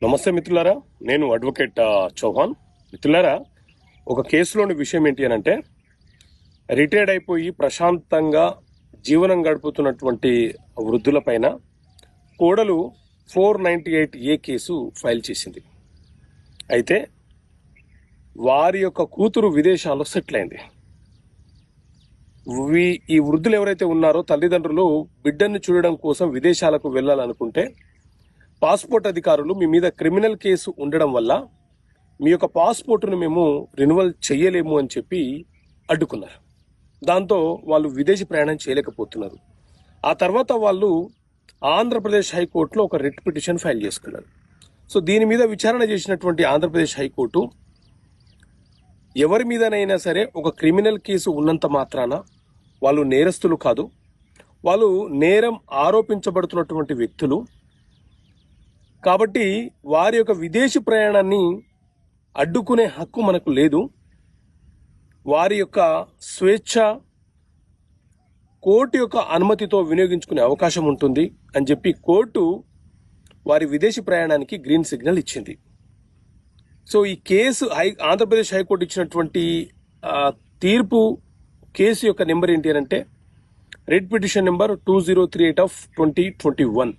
నమస్తే మిత్రులారా, నేను అడ్వకేట్ చౌహాన్. మిత్రులారా, ఒక కేసులోని విషయం ఏంటి అని అంటే, రిటైర్డ్ అయిపోయి ప్రశాంతంగా జీవనం గడుపుతున్నటువంటి వృద్ధులపైన కోడలు 498A కేసు ఫైల్ చేసింది. అయితే వారి యొక్క కూతురు విదేశాల్లో సెటిల్ అయింది. ఈ వృద్ధులు ఎవరైతే ఉన్నారో తల్లిదండ్రులు బిడ్డను చూడడం కోసం విదేశాలకు వెళ్ళాలనుకుంటే పాస్పోర్ట్ అధికారులు మీ మీద క్రిమినల్ కేసు ఉండడం వల్ల మీ యొక్క పాస్పోర్టును మేము రెన్యువల్ చేయలేము అని చెప్పి అడ్డుకున్నారు. దాంతో వాళ్ళు విదేశీ ప్రయాణం చేయలేకపోతున్నారు. ఆ తర్వాత వాళ్ళు ఆంధ్రప్రదేశ్ హైకోర్టులో ఒక రిట్ పిటిషన్ ఫైల్ చేసుకున్నారు. సో దీని మీద విచారణ చేసినటువంటి ఆంధ్రప్రదేశ్ హైకోర్టు ఎవరి మీదనైనా సరే ఒక క్రిమినల్ కేసు ఉన్నంత మాత్రాన వాళ్ళు నేరస్తులు కాదు, వాళ్ళు నేరం ఆరోపించబడుతున్నటువంటి వ్యక్తులు కాబట్టి వారి యొక్క విదేశీ ప్రయాణాన్ని అడ్డుకునే హక్కు మనకు లేదు. వారి యొక్క స్వేచ్ఛ కోర్టు యొక్క అనుమతితో వినియోగించుకునే అవకాశం ఉంటుంది అని చెప్పి కోర్టు వారి విదేశీ ప్రయాణానికి గ్రీన్ సిగ్నల్ ఇచ్చింది. సో ఈ కేసు ఆంధ్రప్రదేశ్ హైకోర్టు ఇచ్చినటువంటి తీర్పు కేసు యొక్క నెంబర్ ఏంటి అంటే రిట్ పిటిషన్ నెంబర్ 2038/2021.